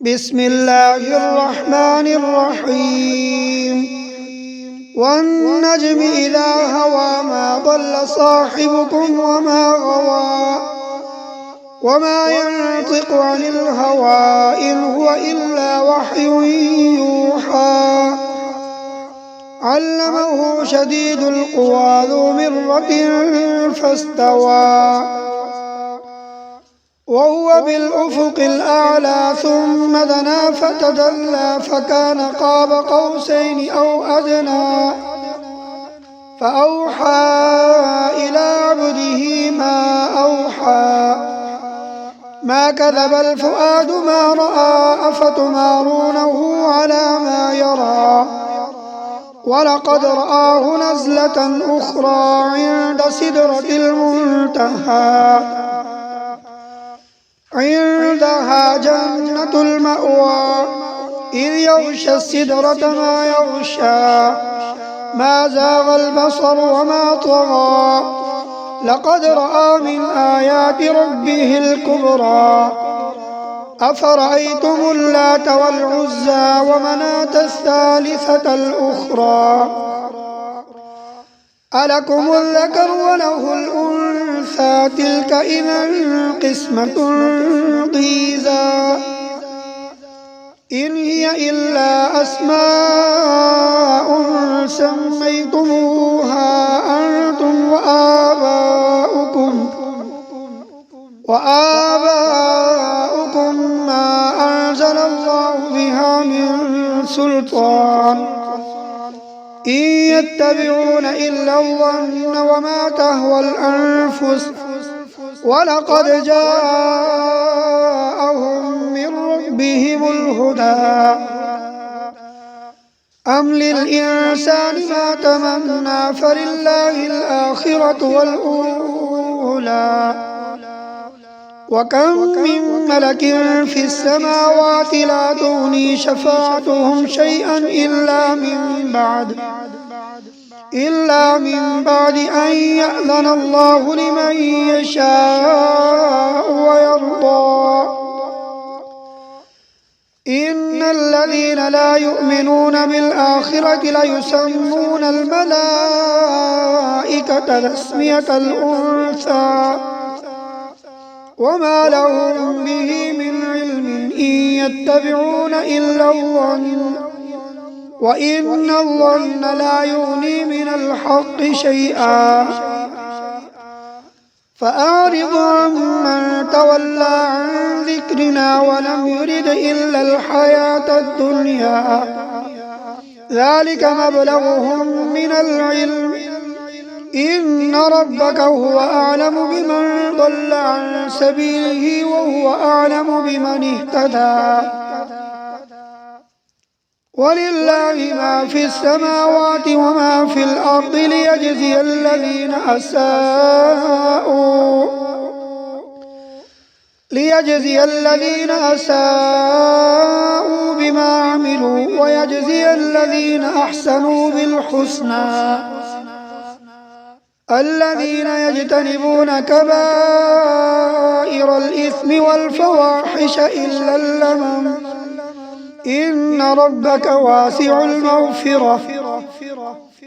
بسم الله الرحمن الرحيم والنجم إذا هوى ما ضل صاحبكم وما غوى وما ينطق عن الهوى إن هو إلا وحي يوحى علمه شديد القوى ذو مرة فاستوى وهو بالأفق الأعلى ثم دنا فتدلى فكان قاب قوسين أو أدنى فأوحى إلى عبده ما أوحى ما كذب الفؤاد ما رأى أفتمارونه على ما يرى ولقد رآه نزلة أخرى عند سدرة المنتهى عندها جنة المأوى إذ يغشى السدرة ما يغشى ما زاغ البصر وما طغى لقد رأى من آيات ربه الكبرى أفرأيتم اللات والعزى ومناة الثالثة الأخرى ألكم الذكر وله الأنثى تلك إذا قسمة ضيزى إن هي إلا أسماء سميتموها أنتم وآباؤكم ما أنزل الله بها من سلطان إن يتبعون إلا الظن وما تهوى الأنفس ولقد جاءهم من ربهم الهدى أم للإنسان ما تمنى فلله الآخرة والأولى وكم من ملك في السماوات لا تغني شفاعتهم شيئا إلا من بعد أن يأذن الله لمن يشاء ويرضى إن الذين لا يؤمنون بالآخرة ليسمون الملائكة تسمية الأنثى وما لهم به من علم إن يتبعون إلا الظن وإن الظن لا يغني من الحق شيئا فأعرض عمن تولى عن ذكرنا ولم يرد إلا الحياة الدنيا ذلك مبلغهم من العلم إن ربك هو أعلم بمن ضل عن سبيله وهو أعلم بمن اهتدى ولله ما في السماوات وما في الأرض ليجزي الذين أساءوا بما عملوا ويجزي الذين أحسنوا بالحسنى الذين يجتنبون كبائر الإثم والفواحش إلا اللمم إن ربك واسع المغفرة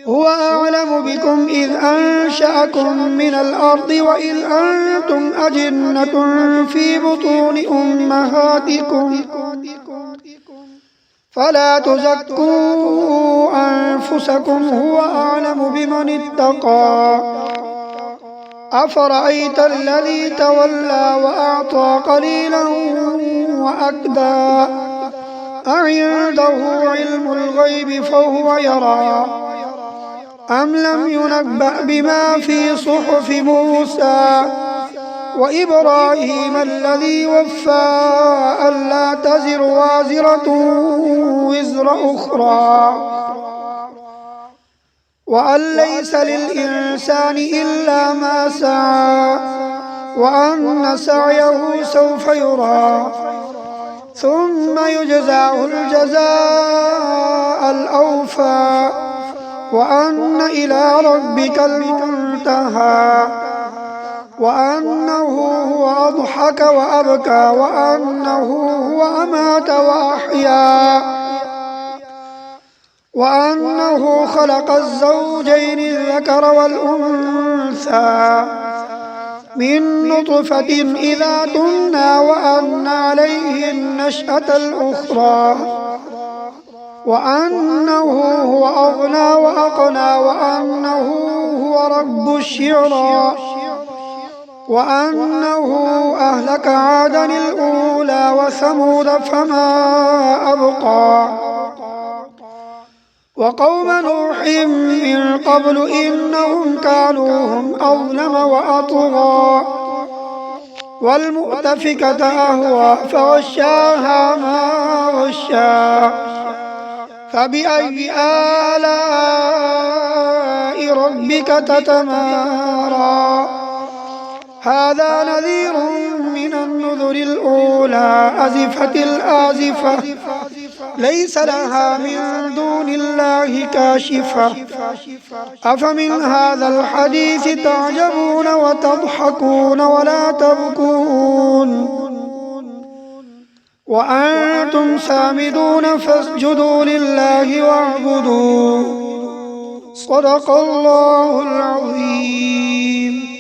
هو أعلم بكم إذ أنشأكم من الأرض وإذ أنتم أجنة في بطون أمهاتكم فلا تزكوا أنفسكم هو أعلم بمن اتقى أفرأيت الذي تولى وأعطى قليلا وأكدى أعنده علم الغيب فهو يرى أم لم ينبأ بما في صحف موسى وإبراهيم الذي وفى ألا تزر وازرة وزر أخرى وأن ليس للإنسان إلا ما سعى وأن سعيه سوف يرى ثم يجزاه الجزاء الأوفى وأن إلى ربك المنتهى وأنه هو أضحك وأبكى وأنه هو أمات وأحيا وأنه خلق الزوجين الذكر والأنثى من نطفة إذا تمنى وأن عليه النشأة الأخرى وأنه هو أغنى وأقنى وأنه هو رب الشعرى وأنه أهلك عادا الأولى وثمود فما أبقى وقوم نوح من قبل إنهم كانوا هم أظلم وأطغى والمؤتفكة أهوى فغشاها ما غشا فبأي آلاء ربك تتمارى هذا نذير من النذر الأولى أزفت الآزفة ليس لها من دون الله كاشفة أفمن هذا الحديث تعجبون وتضحكون ولا تبكون وأنتم سامدون فاسجدوا لله واعبدوا صدق الله العظيم.